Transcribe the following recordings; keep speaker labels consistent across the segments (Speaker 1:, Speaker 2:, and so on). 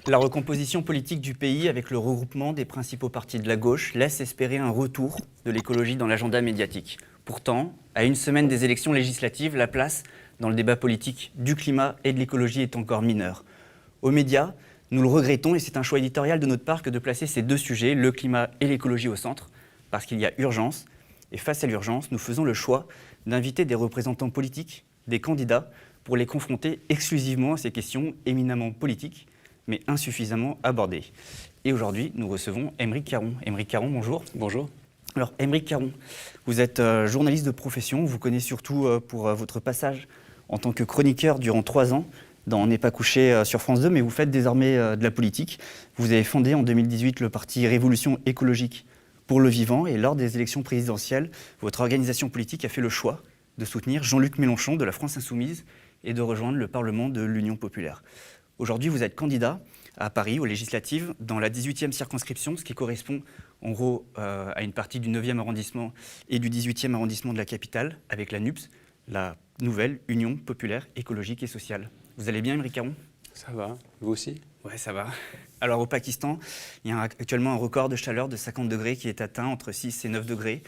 Speaker 1: La recomposition politique du pays avec le regroupement des principaux partis de la gauche laisse espérer un retour de l'écologie dans l'agenda médiatique. Pourtant, à une semaine des élections législatives, la place dans le débat politique du climat et de l'écologie est encore mineure. Aux médias, nous le regrettons et c'est un choix éditorial de notre part que de placer ces deux sujets, le climat et l'écologie, au centre, parce qu'il y a urgence. Et face à l'urgence, nous faisons le choix d'inviter des représentants politiques, des candidats, pour les confronter exclusivement à ces questions éminemment politiques, mais insuffisamment abordées. Et aujourd'hui, nous recevons Aymeric Caron. Aymeric Caron, bonjour.
Speaker 2: Bonjour.
Speaker 1: Alors, Aymeric Caron, vous êtes journaliste de profession, vous connaissez surtout pour votre passage en tant que chroniqueur durant 3 ans dans On n'est pas couché sur France 2, mais vous faites désormais de la politique. Vous avez fondé en 2018 le parti Révolution écologique pour le vivant, et lors des élections présidentielles, votre organisation politique a fait le choix de soutenir Jean-Luc Mélenchon de la France Insoumise et de rejoindre le Parlement de l'Union populaire. Aujourd'hui, vous êtes candidat à Paris, aux législatives, dans la 18e circonscription, ce qui correspond en gros à une partie du 9e arrondissement et du 18e arrondissement de la capitale, avec la NUPS, la nouvelle Union populaire écologique et sociale. Vous allez bien, Aymeric Caron ?
Speaker 2: Ça va, vous aussi ?
Speaker 1: Ouais, ça va. Alors au Pakistan, il y a actuellement un record de chaleur de 50 degrés qui est atteint entre 6 et 9 degrés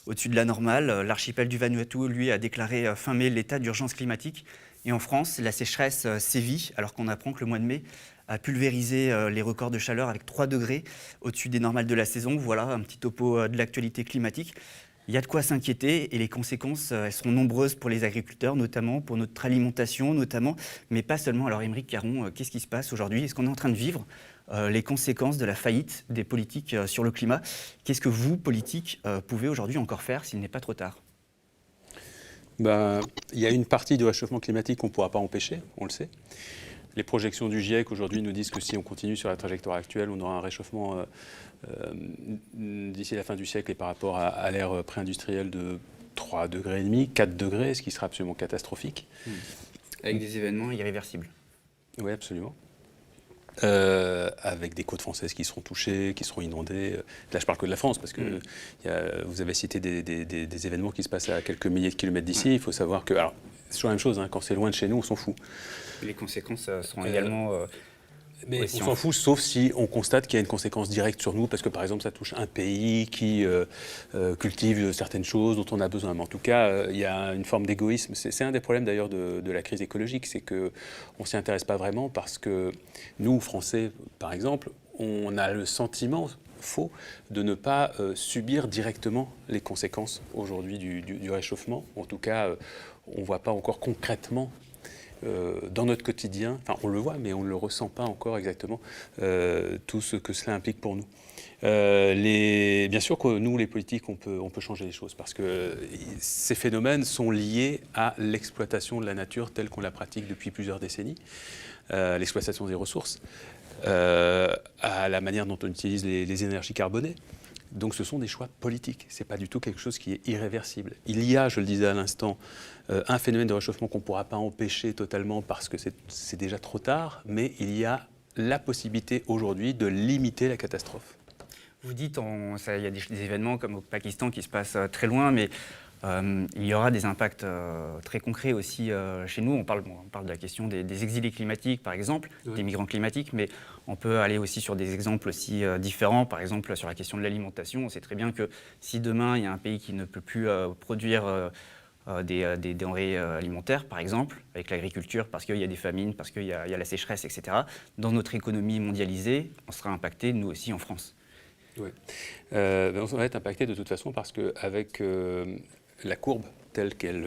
Speaker 1: au-dessus de la normale. L'archipel du Vanuatu, lui, a déclaré fin mai l'état d'urgence climatique. Et en France, la sécheresse sévit, alors qu'on apprend que le mois de mai a pulvérisé les records de chaleur avec 3 degrés au-dessus des normales de la saison. Voilà un petit topo de l'actualité climatique. Il y a de quoi s'inquiéter et les conséquences elles seront nombreuses pour les agriculteurs, notamment pour notre alimentation, notamment, mais pas seulement. Alors Aymeric Caron, qu'est-ce qui se passe aujourd'hui ? Est-ce qu'on est en train de vivre les conséquences de la faillite des politiques sur le climat ? Qu'est-ce que vous, politiques, pouvez aujourd'hui encore faire s'il n'est pas trop tard ?
Speaker 2: Il y a une partie du réchauffement climatique qu'on ne pourra pas empêcher, on le sait. Les projections du GIEC aujourd'hui nous disent que si on continue sur la trajectoire actuelle, on aura un réchauffement d'ici la fin du siècle et par rapport à l'ère pré-industrielle de 3,5 degrés, 4 degrés, ce qui sera absolument catastrophique.
Speaker 1: Avec des événements irréversibles.
Speaker 2: Oui, absolument. Avec des côtes françaises qui seront touchées, qui seront inondées. Là, je parle que de la France, parce que vous avez cité des événements qui se passent à quelques milliers de kilomètres d'ici. Il faut savoir que... Alors, c'est toujours la même chose, hein, quand c'est loin de chez nous, on s'en fout.
Speaker 1: Les conséquences seront également...
Speaker 2: Mais on s'en fout, sauf si on constate qu'il y a une conséquence directe sur nous, parce que par exemple ça touche un pays qui cultive certaines choses dont on a besoin. Mais en tout cas, il y a une forme d'égoïsme. C'est un des problèmes d'ailleurs de la crise écologique, c'est qu'on ne s'y intéresse pas vraiment parce que nous, Français, par exemple, on a le sentiment faux de ne pas subir directement les conséquences aujourd'hui du réchauffement. En tout cas, on ne voit pas encore concrètement dans notre quotidien, enfin on le voit, mais on ne le ressent pas encore exactement, tout ce que cela implique pour nous. Bien sûr que nous, les politiques, on peut changer les choses, parce que ces phénomènes sont liés à l'exploitation de la nature telle qu'on la pratique depuis plusieurs décennies, l'exploitation des ressources, à la manière dont on utilise les énergies carbonées. Donc ce sont des choix politiques, ce n'est pas du tout quelque chose qui est irréversible. Il y a, je le disais à l'instant, un phénomène de réchauffement qu'on ne pourra pas empêcher totalement parce que c'est déjà trop tard, mais il y a la possibilité aujourd'hui de limiter la catastrophe.
Speaker 1: Vous dites, il y a des événements comme au Pakistan qui se passent très loin, mais il y aura des impacts très concrets aussi chez nous. On parle de la question des exilés climatiques, par exemple, des migrants climatiques, mais on peut aller aussi sur des exemples aussi différents. Par exemple, sur la question de l'alimentation, on sait très bien que si demain, il y a un pays qui ne peut plus produire des denrées alimentaires, par exemple, avec l'agriculture, parce qu'il y a des famines, parce qu'il y a la sécheresse, etc., dans notre économie mondialisée, on sera impacté, nous aussi, en France.
Speaker 2: Oui. On va être impacté de toute façon parce qu'avec la courbe telle qu'elle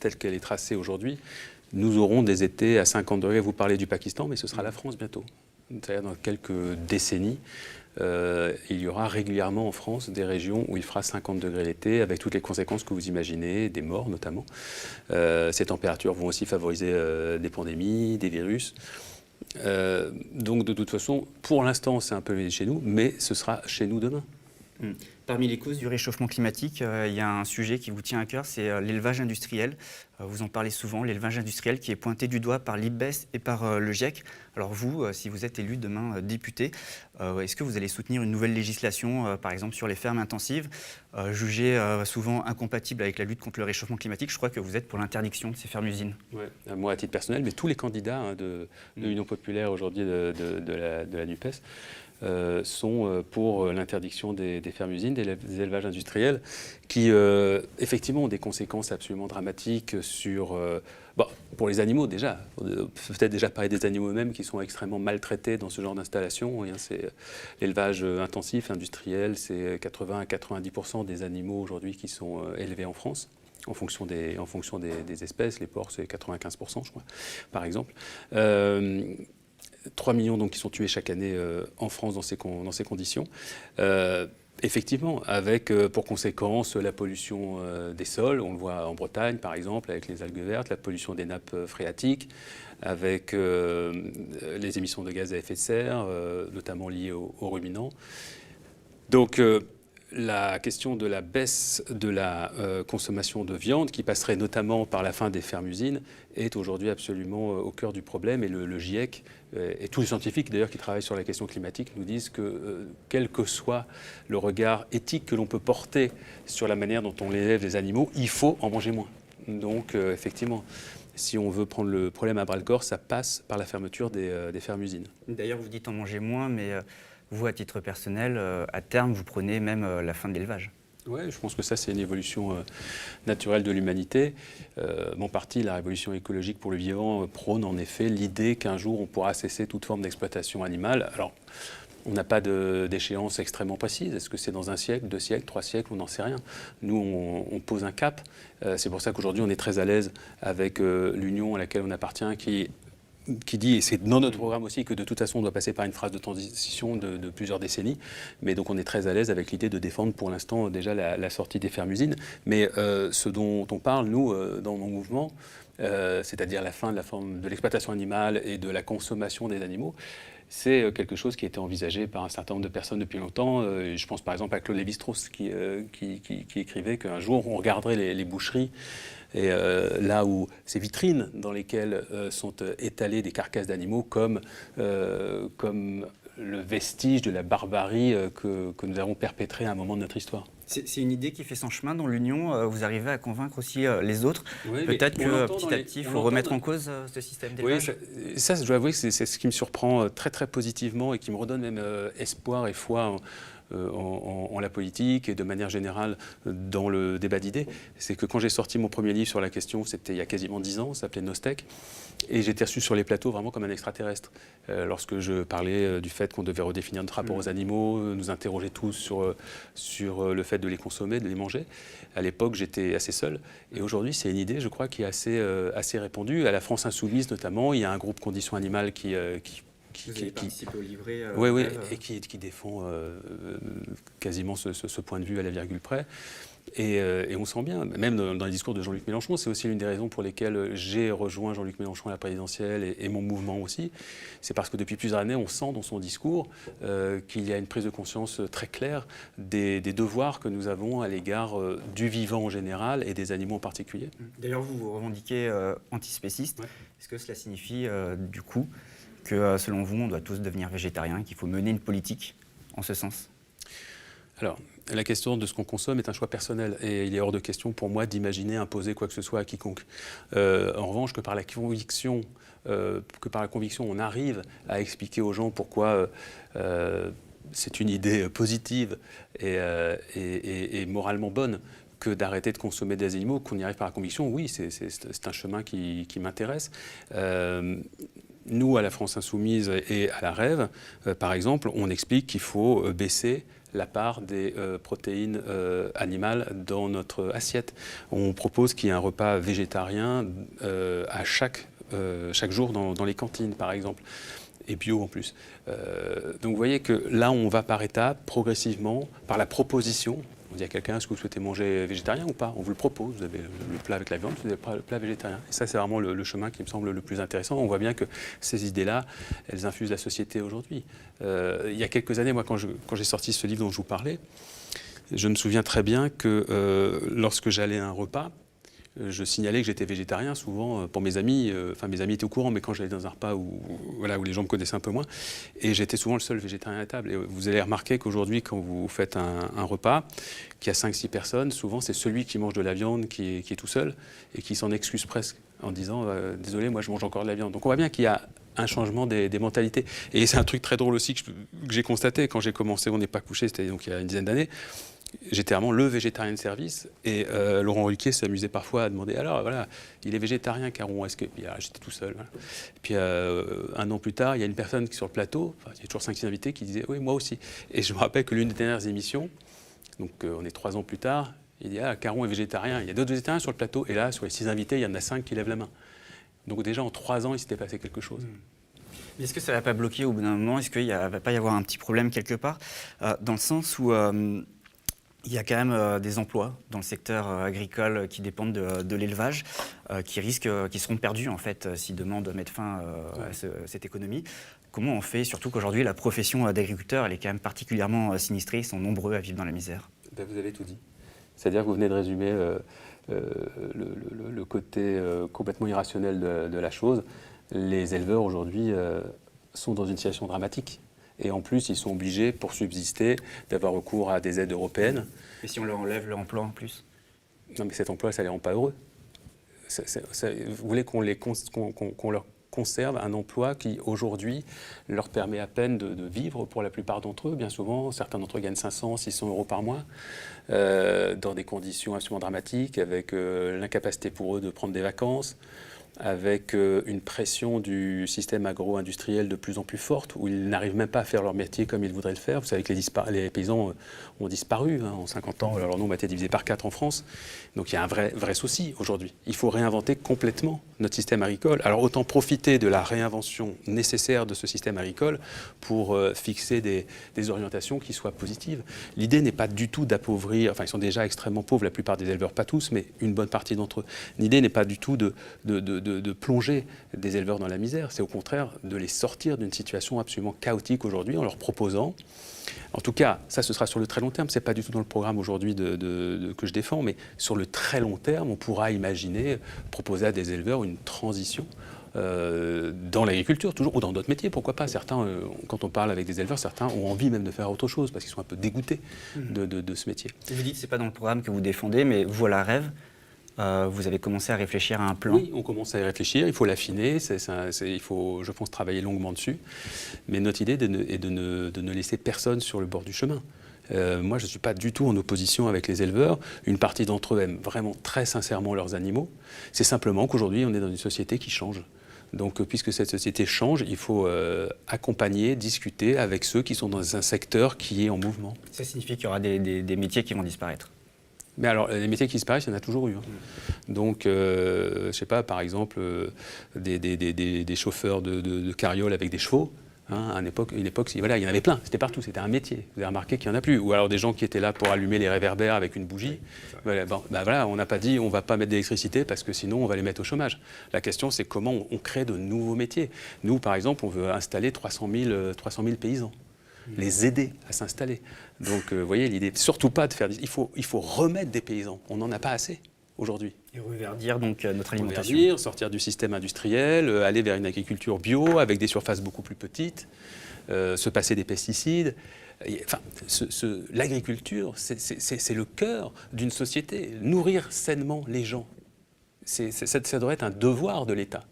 Speaker 2: est tracée aujourd'hui, nous aurons des étés à 50 degrés. Vous parlez du Pakistan, mais ce sera la France bientôt. C'est-à-dire dans quelques décennies, il y aura régulièrement en France des régions où il fera 50 degrés l'été, avec toutes les conséquences que vous imaginez, des morts notamment. Ces températures vont aussi favoriser des pandémies, des virus. Donc de toute façon, pour l'instant, c'est un peu chez nous, mais ce sera chez nous demain.
Speaker 1: Parmi les causes du réchauffement climatique, il y a un sujet qui vous tient à cœur, c'est l'élevage industriel. Vous en parlez souvent, l'élevage industriel qui est pointé du doigt par l'IPBES et par le GIEC. Alors vous, si vous êtes élu demain député, est-ce que vous allez soutenir une nouvelle législation, par exemple sur les fermes intensives, jugées souvent incompatibles avec la lutte contre le réchauffement climatique? Je crois que vous êtes pour l'interdiction de ces fermes-usines.
Speaker 2: Ouais. Moi, à titre personnel, mais tous les candidats de l'Union populaire aujourd'hui de la NUPES, sont pour l'interdiction des fermes-usines, des élevages industriels, qui effectivement ont des conséquences absolument dramatiques pour les animaux déjà. Peut-être déjà parler des animaux eux-mêmes qui sont extrêmement maltraités dans ce genre d'installation. C'est l'élevage intensif, industriel, c'est 80 à 90% des animaux aujourd'hui qui sont élevés en France. En fonction des espèces, les porcs c'est 95% je crois, par exemple. 3 millions donc, qui sont tués chaque année en France dans ces conditions. Effectivement, avec pour conséquence la pollution des sols, on le voit en Bretagne par exemple avec les algues vertes, la pollution des nappes phréatiques, avec les émissions de gaz à effet de serre, notamment liées aux ruminants. Donc la question de la baisse de la consommation de viande, qui passerait notamment par la fin des fermes-usines, est aujourd'hui absolument au cœur du problème. Et le GIEC et tous les scientifiques d'ailleurs qui travaillent sur la question climatique nous disent que quel que soit le regard éthique que l'on peut porter sur la manière dont on élève les animaux, il faut en manger moins. Donc effectivement, si on veut prendre le problème à bras-le-corps, ça passe par la fermeture des fermes-usines.
Speaker 1: D'ailleurs, vous dites en manger moins, mais vous, à titre personnel, à terme, vous prenez même la fin de l'élevage.
Speaker 2: Oui, je pense que ça, c'est une évolution naturelle de l'humanité. Mon parti, la Révolution écologique pour le vivant, prône en effet l'idée qu'un jour, on pourra cesser toute forme d'exploitation animale. Alors, on n'a pas d'échéance extrêmement précise. Est-ce que c'est dans 1 siècle, 2 siècles, 3 siècles? On n'en sait rien. Nous, on pose un cap. C'est pour ça qu'aujourd'hui, on est très à l'aise avec l'Union à laquelle on appartient, qui dit, et c'est dans notre programme aussi, que de toute façon on doit passer par une phase de transition de plusieurs décennies. Mais donc on est très à l'aise avec l'idée de défendre pour l'instant déjà la sortie des fermes-usines. Mais ce dont on parle, nous, dans mon mouvement, c'est-à-dire la fin de l'exploitation animale et de la consommation des animaux, c'est quelque chose qui a été envisagé par un certain nombre de personnes depuis longtemps. Je pense par exemple à Claude Lévi-Strauss qui écrivait qu'un jour on regarderait les boucheries et là où ces vitrines dans lesquelles sont étalées des carcasses d'animaux comme le vestige de la barbarie que nous avons perpétrée à un moment de notre histoire.
Speaker 1: C'est une idée qui fait son chemin dans l'Union. Vous arrivez à convaincre aussi les autres.
Speaker 2: Oui,
Speaker 1: peut-être que petit à petit, il faut remettre en cause ce système d'élevage.
Speaker 2: Oui, ça, je dois avouer que c'est ce qui me surprend très très positivement et qui me redonne même espoir et foi en la politique et de manière générale dans le débat d'idées. C'est que quand j'ai sorti mon premier livre sur la question, c'était il y a quasiment 10 ans, ça s'appelait Nostek, et j'étais reçu sur les plateaux vraiment comme un extraterrestre. Lorsque je parlais du fait qu'on devait redéfinir notre rapport aux animaux, nous interroger tous sur le fait de les consommer, de les manger. À l'époque, j'étais assez seul. Et aujourd'hui, c'est une idée, je crois, qui est assez répandue. À la France Insoumise, notamment, il y a un groupe Conditions Animales qui
Speaker 1: participe au livret.
Speaker 2: Oui, et qui défend quasiment ce point de vue à la virgule près. Et on sent bien, même dans les discours de Jean-Luc Mélenchon, c'est aussi l'une des raisons pour lesquelles j'ai rejoint Jean-Luc Mélenchon à la présidentielle et mon mouvement aussi. C'est parce que depuis plusieurs années, on sent dans son discours qu'il y a une prise de conscience très claire des devoirs que nous avons à l'égard du vivant en général et des animaux en particulier.
Speaker 1: D'ailleurs, vous vous revendiquez antispéciste. Ouais. Est-ce que cela signifie du coup que selon vous, on doit tous devenir végétariens, qu'il faut mener une politique en ce sens?
Speaker 2: Alors, la question de ce qu'on consomme est un choix personnel et il est hors de question pour moi d'imaginer imposer quoi que ce soit à quiconque. En revanche, que par la conviction, on arrive à expliquer aux gens pourquoi c'est une idée positive et moralement bonne que d'arrêter de consommer des animaux, qu'on y arrive par la conviction, oui, c'est un chemin qui m'intéresse. Nous, à la France Insoumise et à la Rêve, par exemple, on explique qu'il faut baisser la part des protéines animales dans notre assiette. On propose qu'il y ait un repas végétarien à chaque jour dans les cantines, par exemple, et bio en plus. Donc vous voyez que là, on va par étapes, progressivement, par la proposition. On dit à quelqu'un, est-ce que vous souhaitez manger végétarien ou pas? On vous le propose, vous avez le plat avec la viande, vous avez le plat végétarien. Et ça, c'est vraiment le chemin qui me semble le plus intéressant. On voit bien que ces idées-là, elles infusent la société aujourd'hui. Il y a quelques années, moi, quand j'ai sorti ce livre dont je vous parlais, Je me souviens très bien que lorsque j'allais à un repas, je signalais que j'étais végétarien, souvent pour mes amis. Enfin, mes amis étaient au courant, mais quand j'allais dans un repas où les gens me connaissaient un peu moins, et j'étais souvent le seul végétarien à la table. Et vous allez remarquer qu'aujourd'hui, quand vous faites un repas, qui a 5-6 personnes, souvent c'est celui qui mange de la viande qui est tout seul et qui s'en excuse presque en disant « Désolé, moi je mange encore de la viande ». Donc on voit bien qu'il y a un changement des mentalités. Et c'est un truc très drôle aussi que j'ai constaté quand j'ai commencé On n'est pas couché, c'était donc il y a une dizaine d'années. J'étais vraiment le végétarien de service et Laurent Ruquier s'amusait parfois à demander alors voilà, il est végétarien Caron, est-ce que. Puis j'étais tout seul. Voilà. Puis un an plus tard, il y a une personne qui sur le plateau, il y a toujours 5-6 invités qui disaient oui, moi aussi. Et je me rappelle que l'une des dernières émissions, donc on est 3 ans plus tard, il dit Caron est végétarien, il y a d'autres végétariens sur le plateau et là sur les 6 invités, il y en a 5 qui lèvent la main. Donc déjà en 3 ans, il s'était passé quelque chose.
Speaker 1: Est-ce que ça ne va pas bloquer au bout d'un moment? Est-ce qu'il ne va pas y avoir un petit problème quelque part, dans le sens où il y a quand même des emplois dans le secteur agricole qui dépendent de l'élevage, qui seront perdus en fait si demain on doit mettre fin à cette économie. Comment on fait, surtout qu'aujourd'hui la profession d'agriculteur elle est quand même particulièrement sinistrée, ils sont nombreux à vivre dans la misère?
Speaker 2: Ben, vous avez tout dit. C'est-à-dire que vous venez de résumer le côté complètement irrationnel de la chose. Les éleveurs aujourd'hui sont dans une situation dramatique. Et en plus, ils sont obligés, pour subsister, d'avoir recours à des aides européennes.
Speaker 1: Et si on leur enlève l'emploi en plus?
Speaker 2: Non, mais cet emploi, ça ne les rend pas heureux. Vous voulez qu'on leur conserve un emploi qui, aujourd'hui, leur permet à peine de vivre pour la plupart d'entre eux. Bien souvent, certains d'entre eux gagnent 500, 600 euros par mois, dans des conditions absolument dramatiques, avec l'incapacité pour eux de prendre des vacances, avec une pression du système agro-industriel de plus en plus forte, où ils n'arrivent même pas à faire leur métier comme ils voudraient le faire. Vous savez que les paysans ont disparu en 50 ans, leur nombre a été divisé par 4 en France. Donc il y a un vrai souci aujourd'hui. Il faut réinventer complètement notre système agricole. Alors autant profiter de la réinvention nécessaire de ce système agricole pour fixer des orientations qui soient positives. L'idée n'est pas du tout d'appauvrir, enfin ils sont déjà extrêmement pauvres, la plupart des éleveurs, pas tous, mais une bonne partie d'entre eux. L'idée n'est pas du tout de plonger des éleveurs dans la misère, c'est au contraire de les sortir d'une situation absolument chaotique aujourd'hui en leur proposant, en tout cas, ça ce sera sur le très long terme, c'est pas du tout dans le programme aujourd'hui que je défends, mais sur le très long terme, on pourra imaginer proposer à des éleveurs une transition dans l'agriculture, toujours, ou dans d'autres métiers, pourquoi pas. Certains, quand on parle avec des éleveurs, certains ont envie même de faire autre chose, parce qu'ils sont un peu dégoûtés de ce métier.
Speaker 1: Vous dites que ce n'est pas dans le programme que vous défendez, mais vous, à la Rêve, vous avez commencé à réfléchir à un plan?
Speaker 2: Oui, on commence à y réfléchir, il faut l'affiner, il faut, je pense, travailler longuement dessus. Mais notre idée est de ne laisser personne sur le bord du chemin. Moi, je ne suis pas du tout en opposition avec les éleveurs. Une partie d'entre eux aiment vraiment très sincèrement leurs animaux. C'est simplement qu'aujourd'hui, on est dans une société qui change. Donc, puisque cette société change, il faut accompagner, discuter avec ceux qui sont dans un secteur qui est en mouvement.
Speaker 1: Ça signifie qu'il y aura des métiers qui vont disparaître?
Speaker 2: Mais alors, les métiers qui disparaissent, il y en a toujours eu. Hein. Donc, je ne sais pas, par exemple, des chauffeurs de carrioles avec des chevaux. Hein, à une époque, voilà, il y en avait plein, c'était partout, c'était un métier. Vous avez remarqué qu'il n'y en a plus. Ou alors des gens qui étaient là pour allumer les réverbères avec une bougie. Voilà, bon, voilà, on n'a pas dit on ne va pas mettre d'électricité parce que sinon on va les mettre au chômage. La question, c'est comment on crée de nouveaux métiers. Nous, par exemple, on veut installer 300 000 paysans. Les aider à s'installer. Donc, vous voyez, l'idée, surtout pas de faire... Il faut remettre des paysans. On n'en a pas assez aujourd'hui.
Speaker 1: Et reverdir donc notre alimentation.
Speaker 2: Reverdir, sortir du système industriel, aller vers une agriculture bio avec des surfaces beaucoup plus petites, se passer des pesticides. Enfin, l'agriculture, c'est le cœur d'une société. Nourrir sainement les gens, ça devrait être un devoir de l'État.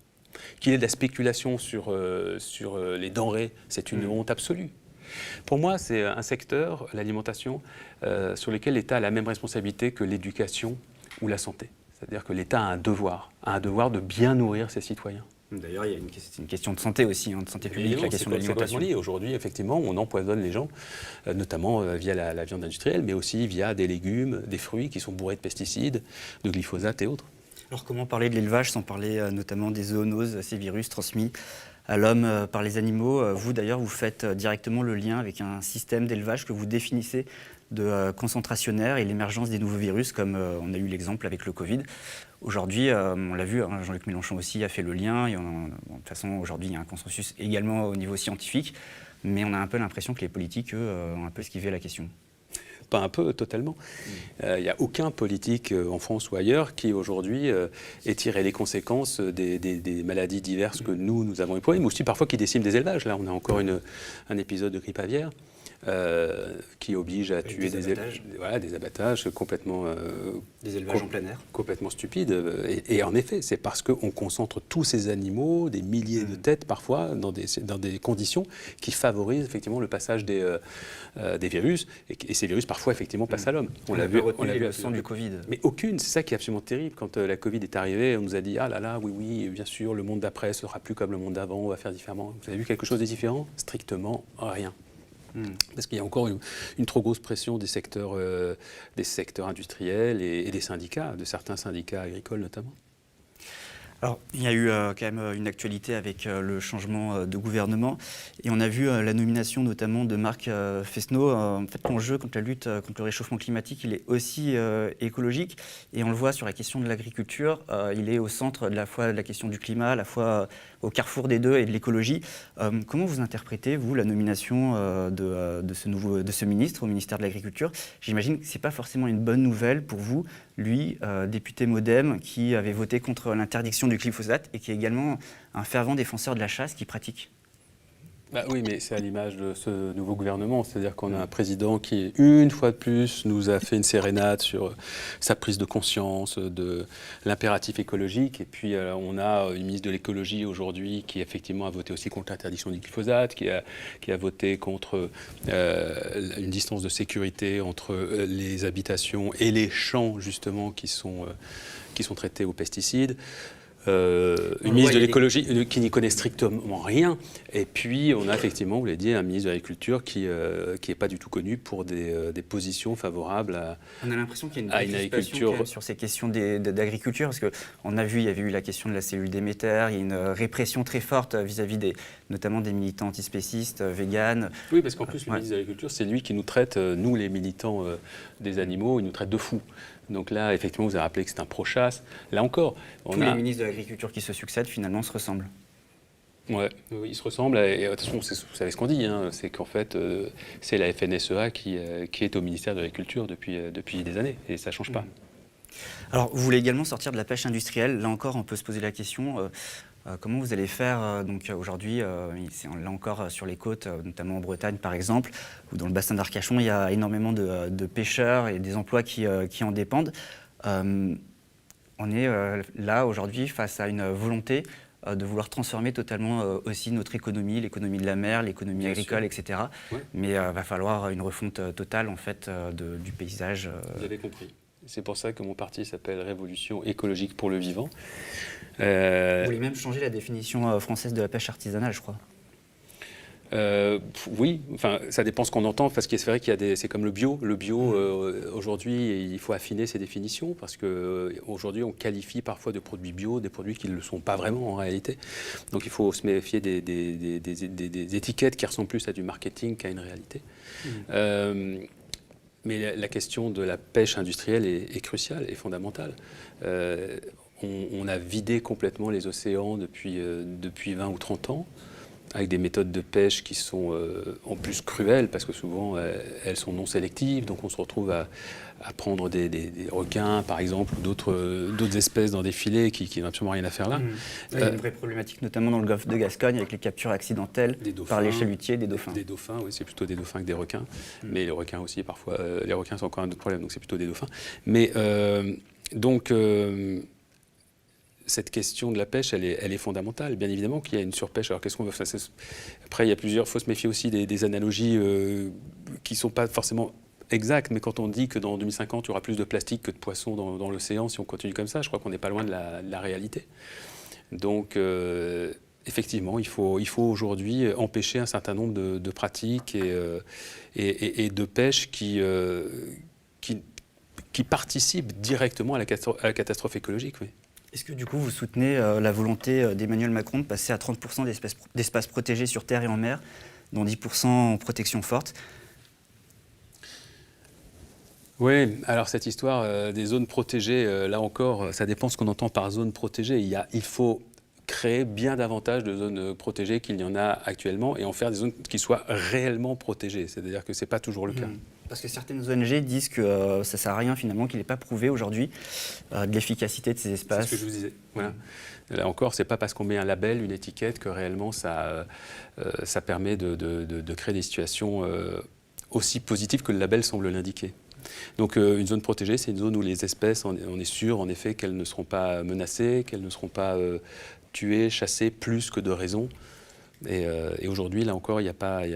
Speaker 2: Qu'il y ait de la spéculation sur les denrées, c'est une honte absolue. Pour moi, c'est un secteur, l'alimentation, sur lequel l'État a la même responsabilité que l'éducation ou la santé. C'est-à-dire que l'État a un devoir de bien nourrir ses citoyens.
Speaker 1: D'ailleurs, il y a une question de santé aussi, hein, de santé publique, la question de l'alimentation.
Speaker 2: Aujourd'hui, effectivement, on empoisonne les gens, notamment via la viande industrielle, mais aussi via des légumes, des fruits qui sont bourrés de pesticides, de glyphosate et autres.
Speaker 1: Alors comment parler de l'élevage sans parler notamment des zoonoses, ces virus transmis à l'homme par les animaux? Vous d'ailleurs, vous faites directement le lien avec un système d'élevage que vous définissez de concentrationnaire et l'émergence des nouveaux virus, comme on a eu l'exemple avec le Covid. Aujourd'hui, on l'a vu, hein, Jean-Luc Mélenchon aussi a fait le lien. Et de toute façon, aujourd'hui, il y a un consensus également au niveau scientifique, mais on a un peu l'impression que les politiques, eux, ont un peu esquivé la question.
Speaker 2: pas un peu, totalement. Il n'y a aucun politique en France ou ailleurs qui aujourd'hui ait tiré les conséquences des maladies diverses que nous avons éprouvées, mais aussi parfois qui déciment des élevages. Là, on a encore un épisode de grippe aviaire. Qui oblige à tuer des abattages complètement...
Speaker 1: des élevages en plein air.
Speaker 2: Complètement stupides. Et en effet, c'est parce qu'on concentre tous ces animaux, des milliers de têtes parfois, dans des conditions qui favorisent effectivement le passage des virus. Et ces virus parfois effectivement passent à l'homme.
Speaker 1: On l'a vu les leçons du Covid.
Speaker 2: Mais aucune, c'est ça qui est absolument terrible. Quand la Covid est arrivée, on nous a dit « Ah là là, oui, bien sûr, le monde d'après ne sera plus comme le monde d'avant, on va faire différemment. » Vous avez vu quelque chose de différent? Strictement rien. Parce qu'il y a encore une trop grosse pression des secteurs industriels et des syndicats, de certains syndicats agricoles notamment.
Speaker 1: Alors, il y a eu quand même une actualité avec le changement de gouvernement et on a vu la nomination notamment de Marc Fesneau. En fait, l'enjeu contre la lutte contre le réchauffement climatique, il est aussi écologique et on le voit sur la question de l'agriculture. Il est au centre de la fois de la question du climat, à la fois au carrefour des deux et de l'écologie. Comment vous interprétez, vous, la nomination de ce ministre au ministère de l'Agriculture? J'imagine que ce n'est pas forcément une bonne nouvelle pour vous, lui, député MoDem, qui avait voté contre l'interdiction du glyphosate et qui est également un fervent défenseur de la chasse qui pratique.
Speaker 2: Oui, mais c'est à l'image de ce nouveau gouvernement, c'est-à-dire qu'on a un président qui, une fois de plus, nous a fait une sérénade sur sa prise de conscience de l'impératif écologique, et puis on a une ministre de l'écologie aujourd'hui qui effectivement a voté aussi contre l'interdiction du glyphosate, qui a voté contre une distance de sécurité entre les habitations et les champs justement qui sont traités aux pesticides. Une ministre de l'écologie qui n'y connaît strictement rien, et puis on a effectivement, vous l'avez dit, un ministre de l'Agriculture qui n'est pas du tout connu pour des positions favorables à
Speaker 1: On a l'impression qu'il y a une agriculture sur ces questions d'agriculture, parce qu'on a vu, il y avait eu la question de la cellule Déméter, il y a une répression très forte vis-à-vis notamment des militants antispécistes, véganes.
Speaker 2: Oui, parce qu'en plus, le ministre de l'Agriculture, c'est lui qui nous traite, nous les militants des animaux, il nous traite de fous. Donc là, effectivement, vous avez rappelé que c'est un pro-chasse. Là encore,
Speaker 1: tous les ministres de l'Agriculture qui se succèdent, finalement, se ressemblent.
Speaker 2: Oui, ils se ressemblent. Et de toute façon, vous savez ce qu'on dit, hein, c'est qu'en fait, c'est la FNSEA qui est au ministère de l'Agriculture depuis des années, et ça ne change pas.
Speaker 1: Alors, vous voulez également sortir de la pêche industrielle. Là encore, on peut se poser la question... comment vous allez faire donc aujourd'hui, là encore sur les côtes, notamment en Bretagne par exemple, ou dans le bassin d'Arcachon, il y a énormément de pêcheurs et des emplois qui en dépendent. On est là aujourd'hui face à une volonté de vouloir transformer totalement aussi notre économie, l'économie de la mer, l'économie agricole, etc. Ouais. Mais il va falloir une refonte totale en fait du paysage.
Speaker 2: Vous avez compris. C'est pour ça que mon parti s'appelle Révolution écologique pour le vivant.
Speaker 1: Vous voulez même changer la définition française de la pêche artisanale, je crois.
Speaker 2: Oui, enfin, ça dépend ce qu'on entend, parce que c'est vrai qu'il y a c'est comme le bio. Le bio, aujourd'hui, il faut affiner ses définitions, parce qu'aujourd'hui, on qualifie parfois de produits bio des produits qui ne le sont pas vraiment en réalité. Donc il faut se méfier des étiquettes qui ressemblent plus à du marketing qu'à une réalité. Mais la question de la pêche industrielle est cruciale et fondamentale. On a vidé complètement les océans depuis 20 ou 30 ans, avec des méthodes de pêche qui sont en plus cruelles, parce que souvent elles sont non sélectives, donc on se retrouve à prendre des requins, par exemple, ou d'autres espèces dans des filets qui n'ont absolument rien à faire là.
Speaker 1: Il y a une vraie problématique, notamment dans le golfe de Gascogne, avec les captures accidentelles par les chalutiers des dauphins.
Speaker 2: Des dauphins, oui, c'est plutôt des dauphins que des requins. Mais les requins aussi, parfois, les requins sont encore un autre problème, donc c'est plutôt des dauphins. Mais cette question de la pêche, elle est fondamentale. Bien évidemment qu'il y a une surpêche. Alors qu'est-ce qu'on veut faire? Après, il faut se méfier aussi des analogies qui ne sont pas forcément exactes. Mais quand on dit que dans 2050, il y aura plus de plastique que de poissons dans l'océan, si on continue comme ça, je crois qu'on n'est pas loin de la réalité. Donc, effectivement, il faut aujourd'hui empêcher un certain nombre de pratiques et de pêche qui participent directement à la catastrophe écologique. Oui.
Speaker 1: Est-ce que du coup vous soutenez la volonté d'Emmanuel Macron de passer à 30% d'espaces protégés sur terre et en mer, dont 10% en protection forte?
Speaker 2: Oui, alors cette histoire des zones protégées, là encore, ça dépend ce qu'on entend par zone protégée. Il faut créer bien davantage de zones protégées qu'il y en a actuellement et en faire des zones qui soient réellement protégées. C'est-à-dire que ce n'est pas toujours le cas.
Speaker 1: Parce que certaines ONG disent que ça ne sert à rien finalement, qu'il n'est pas prouvé aujourd'hui de l'efficacité de ces espaces.
Speaker 2: C'est ce que je vous disais. Voilà. Là encore, ce n'est pas parce qu'on met un label, une étiquette, que réellement ça permet de créer des situations aussi positives que le label semble l'indiquer. Donc une zone protégée, c'est une zone où les espèces, on est sûr en effet qu'elles ne seront pas menacées, qu'elles ne seront pas tuées, chassées, plus que de raison. Et aujourd'hui, là encore, il n'y a pas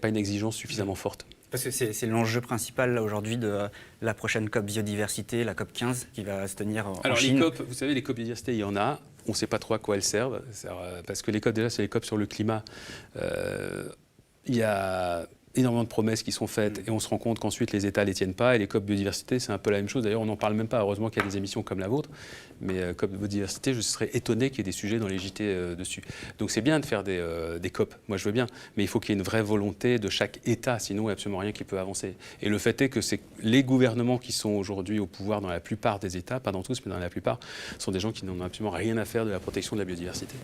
Speaker 2: une exigence suffisamment forte.
Speaker 1: Parce que c'est l'enjeu principal aujourd'hui de la prochaine COP biodiversité, la COP 15, qui va se tenir en Chine.
Speaker 2: Alors les COP, vous savez, les COP biodiversité, il y en a. On ne sait pas trop à quoi elles servent. Parce que les COP, déjà, c'est les COP sur le climat. Il y a énormément de promesses qui sont faites et on se rend compte qu'ensuite les États ne les tiennent pas. Et les COP biodiversité, c'est un peu la même chose. D'ailleurs, on n'en parle même pas. Heureusement qu'il y a des émissions comme la vôtre. Mais COP biodiversité, je serais étonné qu'il y ait des sujets dans les JT dessus. Donc c'est bien de faire des COP. Moi, je veux bien. Mais il faut qu'il y ait une vraie volonté de chaque État. Sinon, il n'y a absolument rien qui peut avancer. Et le fait est que c'est les gouvernements qui sont aujourd'hui au pouvoir dans la plupart des États, pas dans tous, mais dans la plupart, sont des gens qui n'en ont absolument rien à faire de la protection de la biodiversité.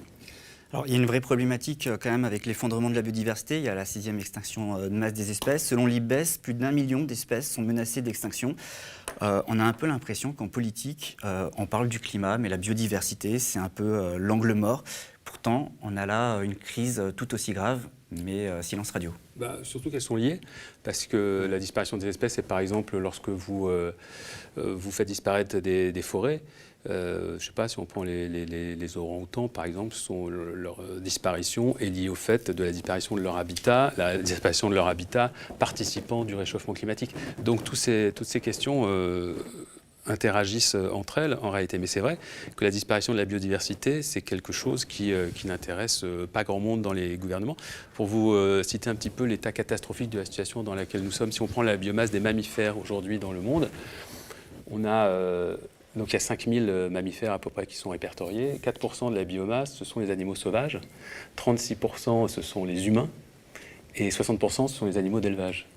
Speaker 1: Alors, il y a une vraie problématique quand même avec l'effondrement de la biodiversité. Il y a la 6e extinction de masse des espèces. Selon l'IPBES, plus d'1 million d'espèces sont menacées d'extinction. On a un peu l'impression qu'en politique, on parle du climat, mais la biodiversité, c'est un peu l'angle mort. Pourtant, on a là une crise tout aussi grave, mais silence radio.
Speaker 2: Surtout qu'elles sont liées, parce que la disparition des espèces, c'est par exemple lorsque vous faites disparaître des forêts. Je ne sais pas si on prend les orang-outans, par exemple, leur disparition est liée au fait de la disparition de leur habitat, participant du réchauffement climatique. Donc toutes ces questions interagissent entre elles en réalité. Mais c'est vrai que la disparition de la biodiversité, c'est quelque chose qui n'intéresse pas grand monde dans les gouvernements. Pour vous citer un petit peu l'état catastrophique de la situation dans laquelle nous sommes, si on prend la biomasse des mammifères aujourd'hui dans le monde, on a... Donc il y a 5000 mammifères à peu près qui sont répertoriés. 4% de la biomasse, ce sont les animaux sauvages. 36%, ce sont les humains. Et 60%, ce sont les animaux d'élevage.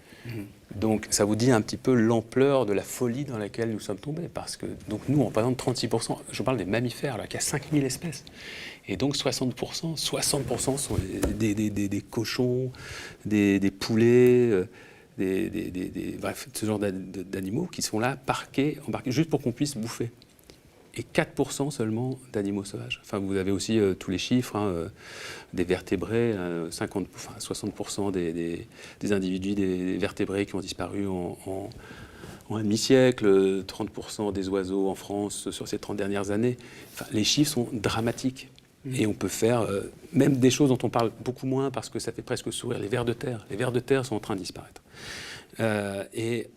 Speaker 2: Donc ça vous dit un petit peu l'ampleur de la folie dans laquelle nous sommes tombés. Parce que donc nous, on représente 36%. Je parle des mammifères, là, qui a 5000 espèces. Et donc 60% sont des cochons, des poulets... bref, ce genre d'animaux qui sont là, parqués, embarqués, juste pour qu'on puisse bouffer. Et 4% seulement d'animaux sauvages. Enfin, vous avez aussi tous les chiffres, des vertébrés, 60% des individus, des vertébrés qui ont disparu en un demi-siècle, 30% des oiseaux en France sur ces 30 dernières années. Enfin, les chiffres sont dramatiques. Et on peut faire même des choses dont on parle beaucoup moins parce que ça fait presque sourire, les vers de terre. Les vers de terre sont en train de disparaître. Et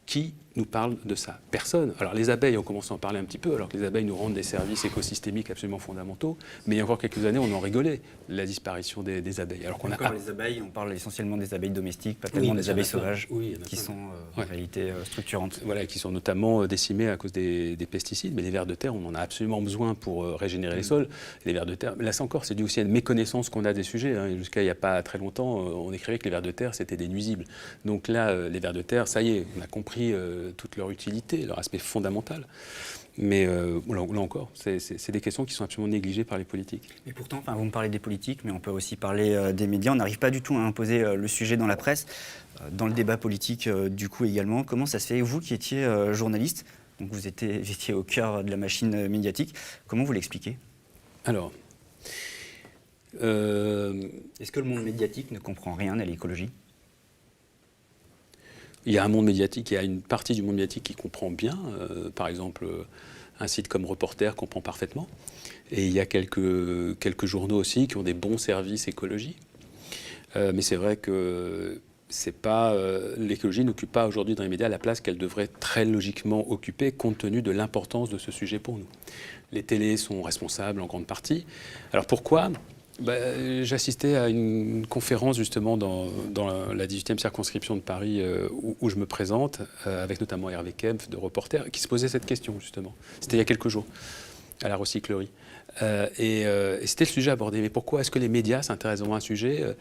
Speaker 2: qui nous parle de ça? Personne. Alors les abeilles, on commence à en parler un petit peu, alors que les abeilles nous rendent des services écosystémiques absolument fondamentaux. Mais il y a encore quelques années, on en rigolait, la disparition des abeilles. Alors qu'on a...
Speaker 1: les abeilles, on parle essentiellement des abeilles domestiques, pas tellement des abeilles sauvages, qui sont en réalité structurantes.
Speaker 2: Voilà, qui sont notamment décimées à cause des pesticides. Mais les vers de terre, on en a absolument besoin pour régénérer les sols. Les vers de terre, là encore, c'est dû aussi à une méconnaissance qu'on a des sujets. Jusqu'à il n'y a pas très longtemps, on écrivait que les vers de terre, c'était des nuisibles. Donc là, les vers de terre, ça y est, on a compris toute leur utilité, leur aspect fondamental. Mais là encore, c'est des questions qui sont absolument négligées par les politiques.
Speaker 1: Et pourtant, vous me parlez des politiques, mais on peut aussi parler des médias. On n'arrive pas du tout à imposer le sujet dans la presse, dans le débat politique du coup également. Comment ça se fait? Vous qui étiez journaliste, donc vous étiez au cœur de la machine médiatique, comment vous l'expliquez?
Speaker 2: Alors,
Speaker 1: est-ce que le monde médiatique ne comprend rien à l'écologie?
Speaker 2: Il y a un monde médiatique, il y a une partie du monde médiatique qui comprend bien. Par exemple, un site comme Reporter comprend parfaitement. Et il y a quelques journaux aussi qui ont des bons services écologie. Mais c'est vrai que l'écologie n'occupe pas aujourd'hui dans les médias la place qu'elle devrait très logiquement occuper compte tenu de l'importance de ce sujet pour nous. Les télés sont responsables en grande partie. Alors pourquoi ? J'assistais à une conférence justement dans la 18e circonscription de Paris où je me présente, avec notamment Hervé Kempf de Reporter, qui se posait cette question justement. C'était il y a quelques jours, à la recyclerie. Et c'était le sujet abordé. Mais pourquoi est-ce que les médias s'intéressent vraiment à un sujet ?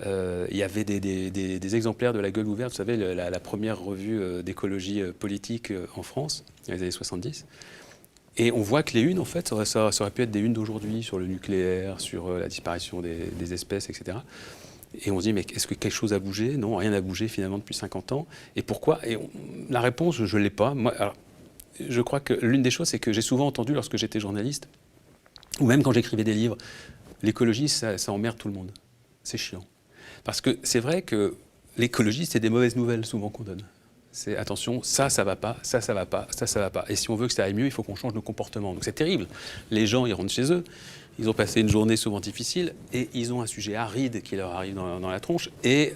Speaker 2: Il y avait des exemplaires de La Gueule ouverte, vous savez, la première revue d'écologie politique en France, dans les années 70. Et on voit que les unes, en fait, ça aurait pu être des unes d'aujourd'hui, sur le nucléaire, sur la disparition des espèces, etc. Et on se dit, mais est-ce que quelque chose a bougé? Non, rien n'a bougé finalement depuis 50 ans. Et pourquoi? La réponse, je ne l'ai pas. Moi, alors, je crois que l'une des choses, c'est que j'ai souvent entendu lorsque j'étais journaliste, ou même quand j'écrivais des livres, l'écologie, ça emmerde tout le monde. C'est chiant. Parce que c'est vrai que l'écologie, c'est des mauvaises nouvelles souvent qu'on donne. C'est attention, ça va pas, ça va pas, ça va pas. Et si on veut que ça aille mieux, il faut qu'on change nos comportements. Donc c'est terrible. Les gens, ils rentrent chez eux, ils ont passé une journée souvent difficile et ils ont un sujet aride qui leur arrive dans la tronche et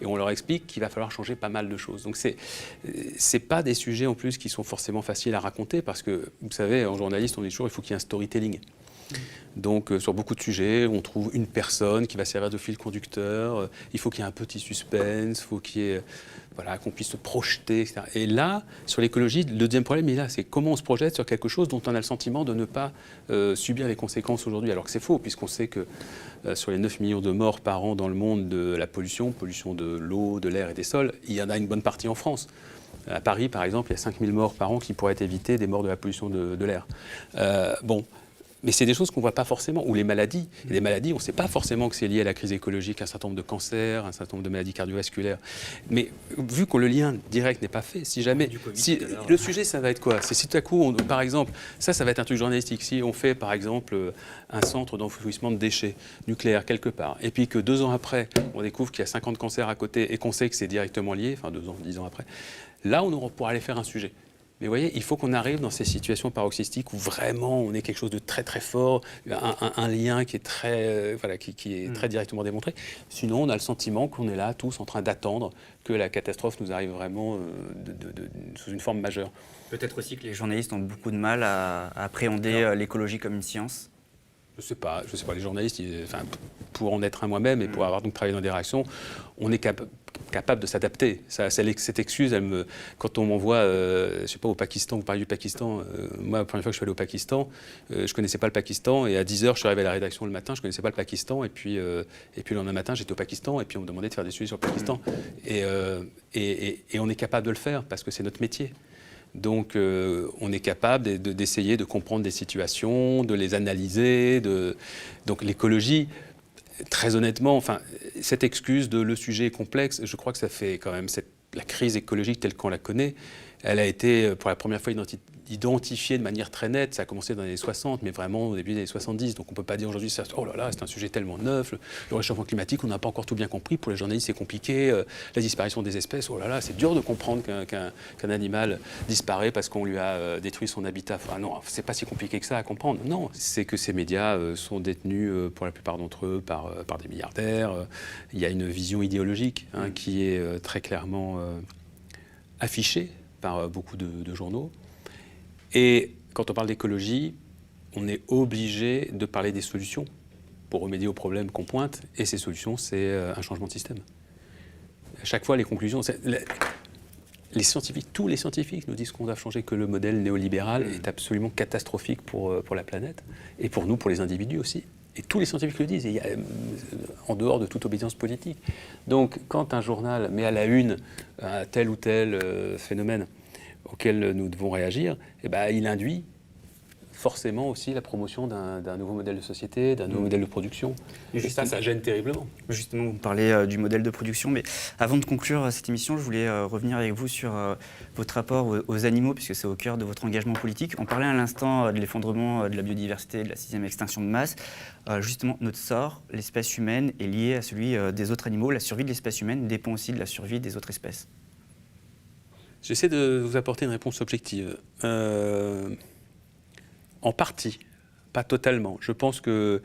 Speaker 2: on leur explique qu'il va falloir changer pas mal de choses. Donc c'est pas des sujets en plus qui sont forcément faciles à raconter parce que, vous savez, en journaliste, on dit toujours il faut qu'il y ait un storytelling. Donc sur beaucoup de sujets, on trouve une personne qui va servir de fil conducteur, il faut qu'il y ait un petit suspense, il faut qu'il y ait, voilà, qu'on puisse se projeter, etc. Et là, sur l'écologie, le deuxième problème, il est là, c'est comment on se projette sur quelque chose dont on a le sentiment de ne pas subir les conséquences aujourd'hui, alors que c'est faux, puisqu'on sait que sur les 9 millions de morts par an dans le monde de la pollution de l'eau, de l'air et des sols, il y en a une bonne partie en France. À Paris, par exemple, il y a 5000 morts par an qui pourraient être évitées des morts de la pollution de l'air. Mais c'est des choses qu'on ne voit pas forcément. Ou les maladies. Et les maladies, on ne sait pas forcément que c'est lié à la crise écologique, un certain nombre de cancers, un certain nombre de maladies cardiovasculaires. Mais vu que le lien direct n'est pas fait, si jamais... le sujet, ça va être quoi? C'est si tout à coup, par exemple, ça va être un truc journalistique. Si on fait, par exemple, un centre d'enfouissement de déchets nucléaires quelque part, et puis que 2 ans après, on découvre qu'il y a 50 cancers à côté et qu'on sait que c'est directement lié, enfin 2 ans, 10 ans après, là, on pourra aller faire un sujet. Mais vous voyez, il faut qu'on arrive dans ces situations paroxystiques où vraiment on est quelque chose de très très fort, un lien qui est très, qui est très directement démontré. Sinon, on a le sentiment qu'on est là tous en train d'attendre que la catastrophe nous arrive vraiment sous une forme majeure.
Speaker 1: Peut-être aussi que les journalistes ont beaucoup de mal à appréhender l'écologie comme une science.
Speaker 2: Je sais pas, les journalistes, pour en être un moi-même et pour avoir donc travaillé dans des réactions, on est capable de s'adapter. Cette excuse, quand on m'envoie, je sais pas, au Pakistan, vous parlez du Pakistan, moi, la première fois que je suis allé au Pakistan, je connaissais pas le Pakistan, et à 10h, je suis arrivé à la rédaction le matin, je connaissais pas le Pakistan, et puis le lendemain matin, j'étais au Pakistan, et puis on me demandait de faire des sujets sur le Pakistan. Et on est capable de le faire, parce que c'est notre métier. Donc, on est capable d'essayer de comprendre des situations, de les analyser. Donc, l'écologie, très honnêtement, cette excuse de le sujet est complexe, je crois que ça fait quand même la crise écologique telle qu'on la connaît. Elle a été pour la première fois identifiée de manière très nette. Ça a commencé dans les années 60, mais vraiment au début des années 70. Donc on ne peut pas dire aujourd'hui, oh là là, c'est un sujet tellement neuf. Le réchauffement climatique, on n'a pas encore tout bien compris. Pour les journalistes, c'est compliqué. La disparition des espèces, oh là là, c'est dur de comprendre qu'un animal disparaît parce qu'on lui a détruit son habitat. Enfin non, c'est pas si compliqué que ça à comprendre. Non, c'est que ces médias sont détenus pour la plupart d'entre eux par des milliardaires. Il y a une vision idéologique qui est très clairement affichée par beaucoup de journaux. Et quand on parle d'écologie, on est obligé de parler des solutions pour remédier aux problèmes qu'on pointe. Et ces solutions, c'est un changement de système. À chaque fois, les conclusions... Les scientifiques, tous les scientifiques nous disent qu'on doit changer, que le modèle néolibéral est absolument catastrophique pour la planète. Et pour nous, pour les individus aussi. Et tous les scientifiques le disent, en dehors de toute obédience politique. Donc, quand un journal met à la une tel ou tel phénomène auquel nous devons réagir, il induit forcément aussi la promotion d'un nouveau modèle de société, d'un nouveau modèle de production. Et ça gêne terriblement.
Speaker 1: Justement, vous parlez du modèle de production, mais avant de conclure cette émission, je voulais revenir avec vous sur votre rapport aux animaux, puisque c'est au cœur de votre engagement politique. On parlait à l'instant de l'effondrement de la biodiversité, de la 6e extinction de masse. Justement, notre sort, l'espèce humaine, est lié à celui des autres animaux. La survie de l'espèce humaine dépend aussi de la survie des autres espèces.
Speaker 2: J'essaie de vous apporter une réponse objective. En partie, pas totalement. Je pense que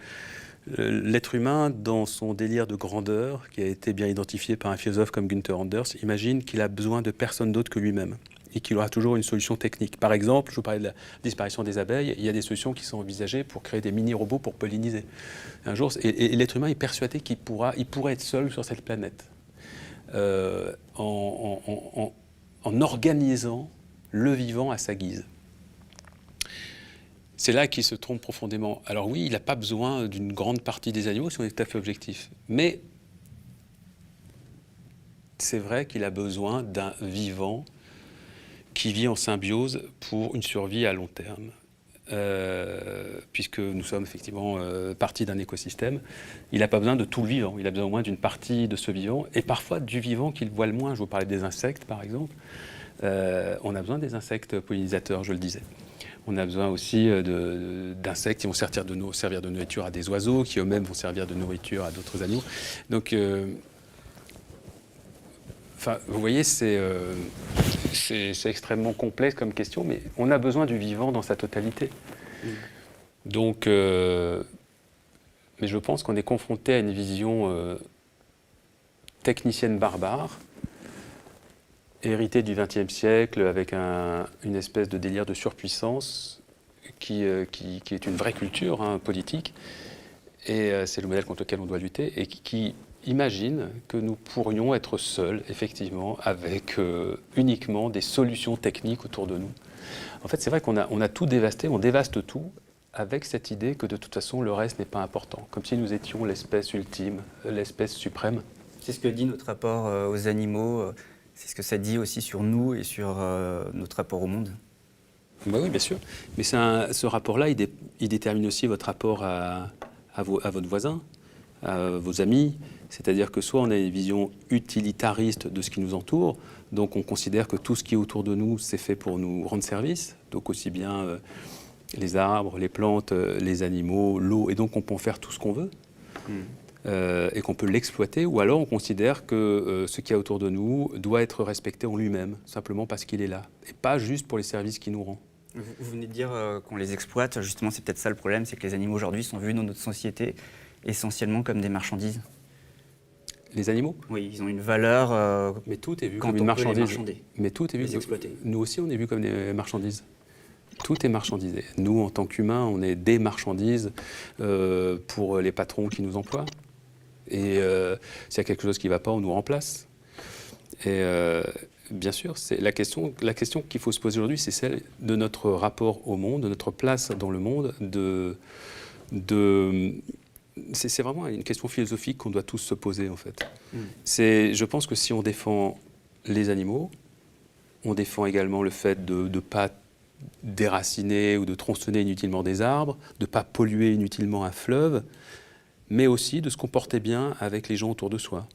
Speaker 2: l'être humain, dans son délire de grandeur, qui a été bien identifié par un philosophe comme Günther Anders, imagine qu'il a besoin de personne d'autre que lui-même et qu'il aura toujours une solution technique. Par exemple, je vous parlais de la disparition des abeilles, il y a des solutions qui sont envisagées pour créer des mini-robots pour polliniser. Un jour, et l'être humain est persuadé qu'il pourrait être seul sur cette planète. En organisant le vivant à sa guise. C'est là qu'il se trompe profondément. Alors oui, il n'a pas besoin d'une grande partie des animaux si on est tout à fait objectif. Mais c'est vrai qu'il a besoin d'un vivant qui vit en symbiose pour une survie à long terme. puisque nous sommes effectivement partie d'un écosystème, il n'a pas besoin de tout le vivant, il a besoin au moins d'une partie de ce vivant, et parfois du vivant qu'il voit le moins. Je vous parlais des insectes, par exemple. On a besoin des insectes pollinisateurs, je le disais. On a besoin aussi d'insectes qui vont servir de nourriture à des oiseaux, qui eux-mêmes vont servir de nourriture à d'autres animaux. Donc, vous voyez, c'est extrêmement complexe comme question, mais on a besoin du vivant dans sa totalité. Donc, mais je pense qu'on est confronté à une vision technicienne barbare, héritée du XXe siècle, avec une espèce de délire de surpuissance qui est une vraie culture politique. Et c'est le modèle contre lequel on doit lutter, et qui imagine que nous pourrions être seuls, effectivement, avec uniquement des solutions techniques autour de nous. En fait, c'est vrai qu'on a tout dévasté, on dévaste tout, avec cette idée que de toute façon, le reste n'est pas important, comme si nous étions l'espèce ultime, l'espèce suprême.
Speaker 1: C'est ce que dit notre rapport aux animaux, c'est ce que ça dit aussi sur nous et sur notre rapport au monde.
Speaker 2: Bah oui, bien sûr. Mais ce rapport-là, il détermine aussi votre rapport à votre voisin, à vos amis. C'est-à-dire que soit on a une vision utilitariste de ce qui nous entoure, donc on considère que tout ce qui est autour de nous, c'est fait pour nous rendre service, donc aussi bien les arbres, les plantes, les animaux, l'eau, et donc on peut en faire tout ce qu'on veut. Et qu'on peut l'exploiter, ou alors on considère que ce qu'il y a autour de nous doit être respecté en lui-même, simplement parce qu'il est là, et pas juste pour les services qu'il nous rend.
Speaker 1: Vous venez de dire qu'on les exploite, justement c'est peut-être ça le problème, c'est que les animaux aujourd'hui sont vus dans notre société essentiellement comme des marchandises.
Speaker 2: Les animaux ?
Speaker 1: Oui, ils ont une valeur
Speaker 2: mais tout est vu
Speaker 1: quand
Speaker 2: comme
Speaker 1: on
Speaker 2: une
Speaker 1: peut les
Speaker 2: marchandise.
Speaker 1: marchander,
Speaker 2: Mais tout est vu.
Speaker 1: les exploiter.
Speaker 2: Nous aussi on est vu comme des marchandises. Tout est marchandisé. Nous, en tant qu'humains, on est des marchandises pour les patrons qui nous emploient. Et s'il y a quelque chose qui ne va pas, on nous remplace. Et bien sûr, la question qu'il faut se poser aujourd'hui, c'est celle de notre rapport au monde, de notre place dans le monde. C'est vraiment une question philosophique qu'on doit tous se poser, en fait. Je pense que si on défend les animaux, on défend également le fait de ne pas déraciner ou de tronçonner inutilement des arbres, de ne pas polluer inutilement un fleuve, mais aussi de se comporter bien avec les gens autour de soi.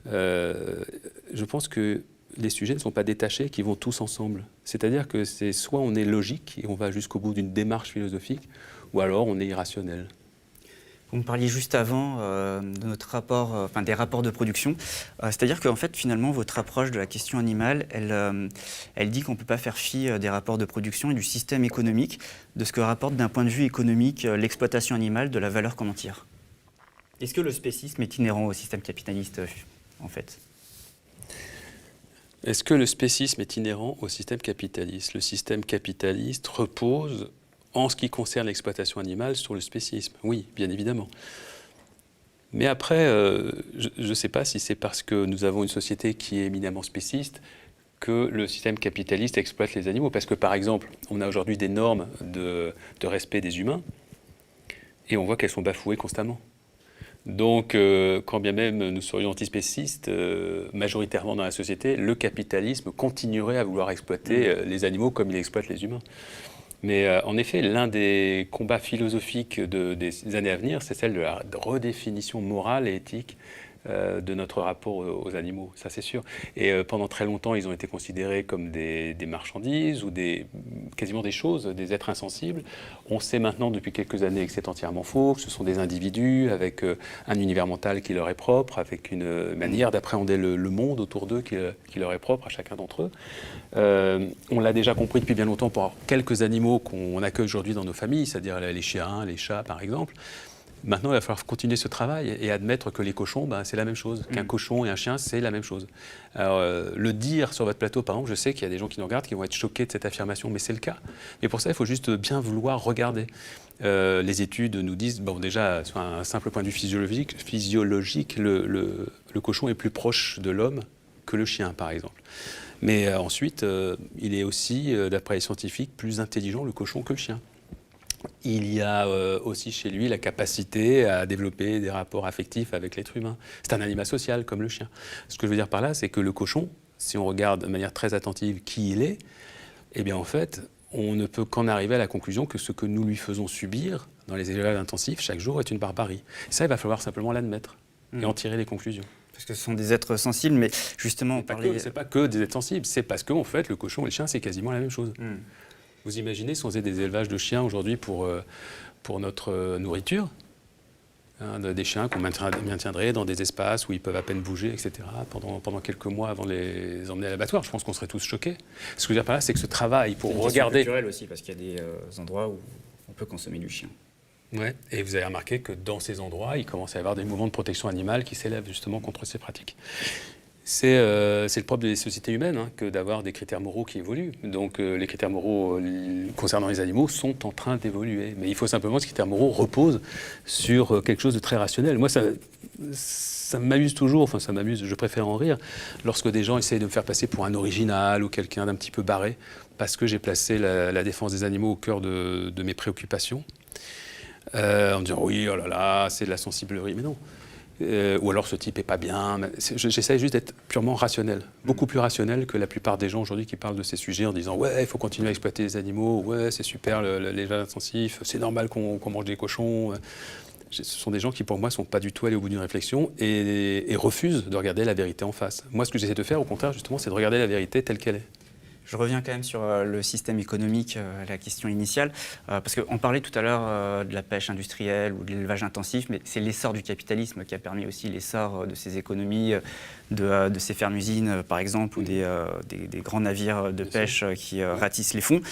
Speaker 2: Je pense que les sujets ne sont pas détachés, qu'ils vont tous ensemble. C'est-à-dire que c'est soit on est logique et on va jusqu'au bout d'une démarche philosophique, ou alors on est irrationnel.
Speaker 1: Vous me parliez juste avant de notre rapport, des rapports de production. C'est-à-dire qu'en fait, finalement, votre approche de la question animale, elle dit qu'on ne peut pas faire fi des rapports de production et du système économique, de ce que rapporte d'un point de vue économique l'exploitation animale, de la valeur qu'on en tire. Est-ce que le spécisme est inhérent au système capitaliste, en fait ?
Speaker 2: Est-ce que le spécisme est inhérent au système capitaliste ? Le système capitaliste repose, en ce qui concerne l'exploitation animale, sur le spécisme. Oui, bien évidemment. Mais après, je ne sais pas si c'est parce que nous avons une société qui est éminemment spéciste que le système capitaliste exploite les animaux. Parce que, par exemple, on a aujourd'hui des normes de respect des humains, et on voit qu'elles sont bafouées constamment. Donc, quand bien même nous serions antispécistes, majoritairement dans la société, le capitalisme continuerait à vouloir exploiter les animaux comme il exploite les humains. Mais en effet, l'un des combats philosophiques des années à venir, c'est celle de la redéfinition morale et éthique de notre rapport aux animaux, ça c'est sûr. Et pendant très longtemps, ils ont été considérés comme des marchandises ou quasiment des choses, des êtres insensibles. On sait maintenant depuis quelques années que c'est entièrement faux, que ce sont des individus avec un univers mental qui leur est propre, avec une manière d'appréhender le monde autour d'eux qui leur est propre à chacun d'entre eux. On l'a déjà compris depuis bien longtemps pour quelques animaux qu'on accueille aujourd'hui dans nos familles, c'est-à-dire les chiens, les chats par exemple. Maintenant, il va falloir continuer ce travail et admettre que les cochons, c'est la même chose. Qu'un cochon et un chien, c'est la même chose. Alors, le dire sur votre plateau, par exemple, je sais qu'il y a des gens qui nous regardent qui vont être choqués de cette affirmation, mais c'est le cas. Mais pour ça, il faut juste bien vouloir regarder. Les études nous disent, déjà, sur un simple point de vue physiologique, le cochon est plus proche de l'homme que le chien, par exemple. Mais ensuite, il est aussi, d'après les scientifiques, plus intelligent le cochon que le chien. Il y a aussi chez lui la capacité à développer des rapports affectifs avec l'être humain. C'est un animal social comme le chien. Ce que je veux dire par là, c'est que le cochon, si on regarde de manière très attentive qui il est, eh bien en fait, on ne peut qu'en arriver à la conclusion que ce que nous lui faisons subir dans les élevages intensifs chaque jour est une barbarie. Et ça, il va falloir simplement l'admettre et en tirer les conclusions.
Speaker 1: Parce que ce sont des êtres sensibles, mais justement...
Speaker 2: C'est pas que des êtres sensibles, c'est parce qu'en fait, le cochon et le chien, c'est quasiment la même chose. Vous imaginez si on faisait des élevages de chiens aujourd'hui pour notre nourriture, des chiens qu'on maintiendrait dans des espaces où ils peuvent à peine bouger, etc., pendant quelques mois avant de les emmener à l'abattoir. Je pense qu'on serait tous choqués. Ce que je veux dire par là, c'est que ce travail pour regarder...
Speaker 1: C'est culturel aussi, parce qu'il y a des endroits où on peut consommer du chien.
Speaker 2: Ouais. Et vous avez remarqué que dans ces endroits, il commence à y avoir des mouvements de protection animale qui s'élèvent justement contre ces pratiques. C'est le propre des sociétés humaines que d'avoir des critères moraux qui évoluent. Donc les critères moraux concernant les animaux sont en train d'évoluer. Mais il faut simplement que ces critères moraux reposent sur quelque chose de très rationnel. Moi, ça m'amuse toujours, enfin ça m'amuse, je préfère en rire, lorsque des gens essayent de me faire passer pour un original ou quelqu'un d'un petit peu barré, parce que j'ai placé la défense des animaux au cœur de mes préoccupations. En me disant oui, oh là là, c'est de la sensiblerie, mais non. Ou alors ce type est pas bien. J'essaie juste d'être purement rationnel, beaucoup plus rationnel que la plupart des gens aujourd'hui qui parlent de ces sujets en disant ouais, il faut continuer à exploiter les animaux, ouais, c'est super l'élevage intensif, c'est normal qu'on mange des cochons. Ce sont des gens qui pour moi sont pas du tout allés au bout d'une réflexion et refusent de regarder la vérité en face. Moi, ce que j'essaie de faire, au contraire, justement, c'est de regarder la vérité telle qu'elle est.
Speaker 1: Je reviens quand même sur le système économique, la question initiale, parce qu'on parlait tout à l'heure de la pêche industrielle ou de l'élevage intensif, mais c'est l'essor du capitalisme qui a permis aussi l'essor de ces économies, de ces fermes-usines par exemple, ou des grands navires de pêche qui ratissent les fonds.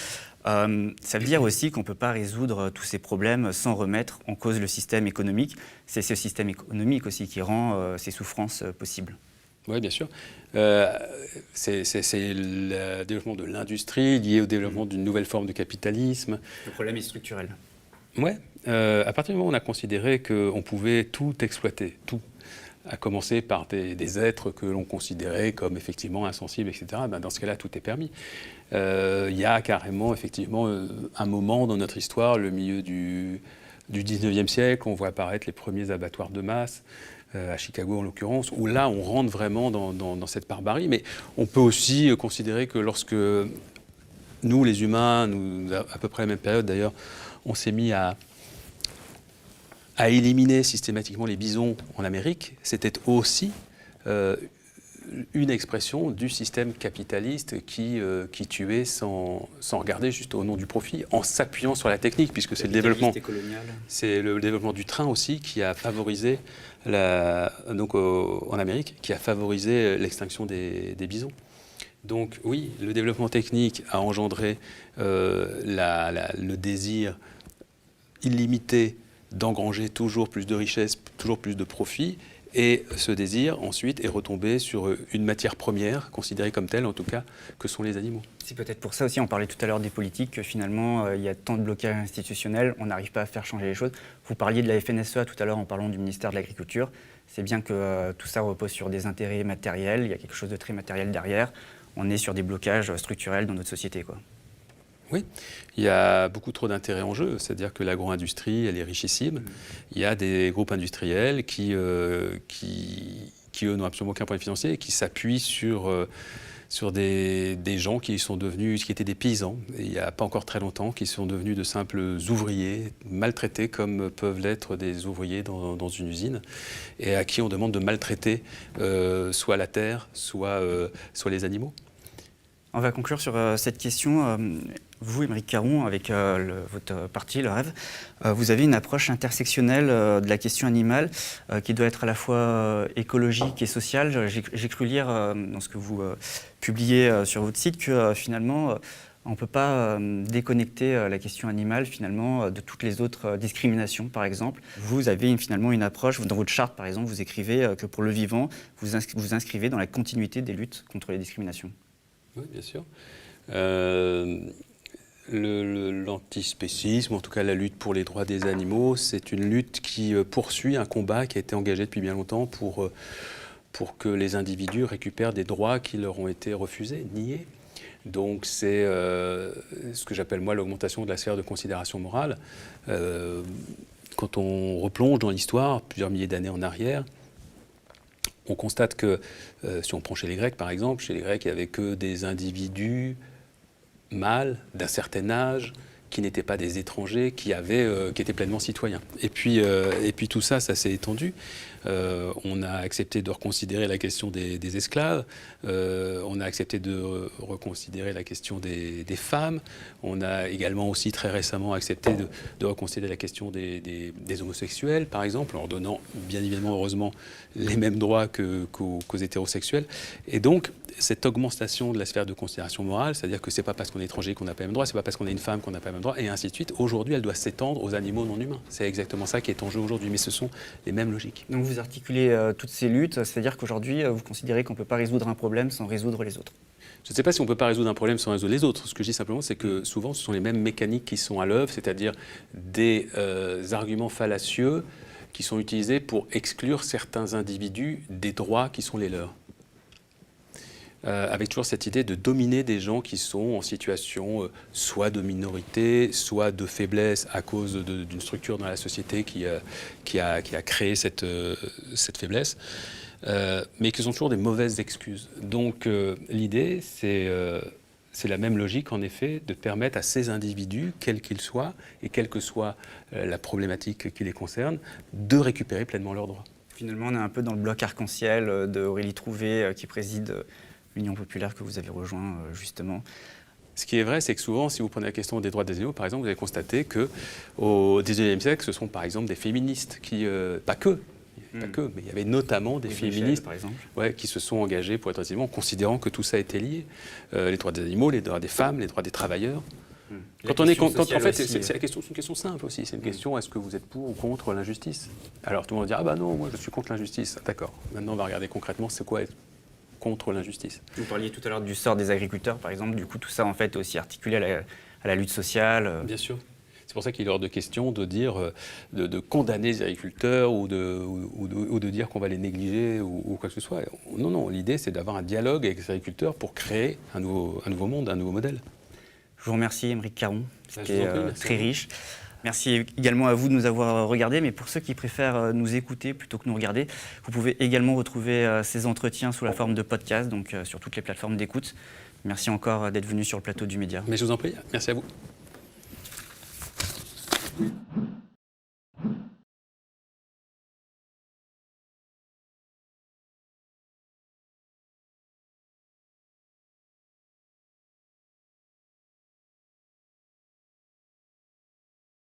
Speaker 1: Ça veut dire aussi qu'on ne peut pas résoudre tous ces problèmes sans remettre en cause le système économique. C'est ce système économique aussi qui rend ces souffrances possibles.
Speaker 2: Oui, bien sûr. C'est le développement de l'industrie lié au développement d'une nouvelle forme de capitalisme.
Speaker 1: Le problème est structurel.
Speaker 2: Oui. À partir du moment où on a considéré qu'on pouvait tout exploiter, tout, à commencer par des êtres que l'on considérait comme effectivement insensibles, etc., ben dans ce cas-là, tout est permis. Il y a carrément, effectivement, un moment dans notre histoire, le milieu du 19e siècle, on voit apparaître les premiers abattoirs de masse, à Chicago en l'occurrence, où là on rentre vraiment dans cette barbarie. Mais on peut aussi considérer que lorsque nous, les humains, à peu près à la même période d'ailleurs, on s'est mis à éliminer systématiquement les bisons en Amérique, c'était aussi une expression du système capitaliste qui tuait sans regarder juste au nom du profit, en s'appuyant sur la technique, puisque c'est le développement du train aussi qui a favorisé en Amérique, qui a favorisé l'extinction des bisons. Donc oui, le développement technique a engendré le désir illimité d'engranger toujours plus de richesses, toujours plus de profits. Et ce désir, ensuite, est retombé sur une matière première, considérée comme telle, en tout cas, que sont les animaux.
Speaker 1: C'est peut-être pour ça aussi, on parlait tout à l'heure des politiques, que finalement, il y a tant de blocages institutionnels, on n'arrive pas à faire changer les choses. Vous parliez de la FNSEA tout à l'heure en parlant du ministère de l'Agriculture. C'est bien que tout ça repose sur des intérêts matériels, il y a quelque chose de très matériel derrière. On est sur des blocages structurels dans notre société, quoi.
Speaker 2: Oui, il y a beaucoup trop d'intérêts en jeu, c'est-à-dire que l'agro-industrie, elle est richissime. Il y a des groupes industriels qui eux, n'ont absolument aucun point financier et qui s'appuient sur des gens qui étaient des paysans, et il n'y a pas encore très longtemps, qui sont devenus de simples ouvriers, maltraités comme peuvent l'être des ouvriers dans une usine, et à qui on demande de maltraiter soit la terre, soit les animaux.
Speaker 1: On va conclure sur cette question. Vous, Aymeric Caron, avec votre parti, le Rêve, vous avez une approche intersectionnelle de la question animale qui doit être à la fois écologique et sociale. J'ai cru lire dans ce que vous publiez sur votre site que finalement, on ne peut pas déconnecter la question animale finalement de toutes les autres discriminations, par exemple. Vous avez finalement une approche, dans votre charte par exemple, vous écrivez que pour le vivant, vous inscrivez dans la continuité des luttes contre les discriminations.
Speaker 2: Oui, bien sûr. L'antispécisme, en tout cas la lutte pour les droits des animaux, c'est une lutte qui poursuit un combat qui a été engagé depuis bien longtemps pour que les individus récupèrent des droits qui leur ont été refusés, niés. Donc c'est ce que j'appelle moi l'augmentation de la sphère de considération morale. Quand on replonge dans l'histoire, plusieurs milliers d'années en arrière, on constate que, si on prend chez les Grecs par exemple, chez les Grecs il n'y avait que des individus mâles d'un certain âge, qui n'étaient pas des étrangers, qui étaient pleinement citoyens. Et puis tout ça, ça s'est étendu. On a accepté de reconsidérer la question des esclaves, on a accepté de reconsidérer la question des femmes, on a également aussi très récemment accepté de reconsidérer la question des homosexuels, par exemple, en leur donnant bien évidemment, heureusement, les mêmes droits qu'aux hétérosexuels. Et donc, cette augmentation de la sphère de considération morale, c'est-à-dire que c'est pas parce qu'on est étranger qu'on n'a pas les mêmes droits, c'est pas parce qu'on est une femme qu'on n'a pas les mêmes droits, et ainsi de suite. Aujourd'hui, elle doit s'étendre aux animaux non humains. C'est exactement ça qui est en jeu aujourd'hui, mais ce sont les mêmes logiques.
Speaker 1: Donc vous articulez toutes ces luttes, c'est-à-dire qu'aujourd'hui, vous considérez qu'on ne peut pas résoudre un problème sans résoudre les autres.
Speaker 2: Je ne sais pas si on ne peut pas résoudre un problème sans résoudre les autres. Ce que je dis simplement, c'est que souvent, ce sont les mêmes mécaniques qui sont à l'œuvre, c'est-à-dire des arguments fallacieux qui sont utilisés pour exclure certains individus des droits qui sont les leurs. Avec toujours cette idée de dominer des gens qui sont en situation soit de minorité, soit de faiblesse à cause d'une structure dans la société qui a créé cette faiblesse, mais qui sont toujours des mauvaises excuses. Donc l'idée, c'est la même logique, en effet, de permettre à ces individus, quels qu'ils soient, et quelle que soit la problématique qui les concerne, de récupérer pleinement leurs droits.
Speaker 1: Finalement, on est un peu dans le bloc arc-en-ciel d'Aurélie Trouvé qui préside l'Union populaire que vous avez rejoint justement.
Speaker 2: Ce qui est vrai, c'est que souvent, si vous prenez la question des droits des animaux, par exemple, vous allez constater qu'au XIXe siècle, ce sont par exemple des féministes qui, pas que, mais il y avait notamment des féministes
Speaker 1: par exemple.
Speaker 2: Ouais, qui se sont engagés pour être animaux, en considérant que tout ça était lié. Les droits des animaux, les droits des femmes, les droits des travailleurs. En fait, c'est une question simple aussi. C'est une question, est-ce que vous êtes pour ou contre l'injustice? Alors tout le monde va dire, ah bah non, moi je suis contre l'injustice. D'accord, maintenant on va regarder concrètement, c'est quoi être contre l'injustice.
Speaker 1: Vous parliez tout à l'heure du sort des agriculteurs, par exemple. Du coup, tout ça, en fait, est aussi articulé à la lutte sociale.
Speaker 2: Bien sûr. C'est pour ça qu'il est hors de question de dire, de condamner les agriculteurs ou de dire qu'on va les négliger ou quoi que ce soit. Non, non. L'idée, c'est d'avoir un dialogue avec les agriculteurs pour créer un nouveau monde, un nouveau modèle.
Speaker 1: Je vous remercie, Aymeric Caron. C'était très riche. Merci également à vous de nous avoir regardés, mais pour ceux qui préfèrent nous écouter plutôt que nous regarder, vous pouvez également retrouver ces entretiens sous la forme de podcast, donc sur toutes les plateformes d'écoute. Merci encore d'être venu sur le plateau du Média.
Speaker 2: Mais je vous en prie, merci à vous.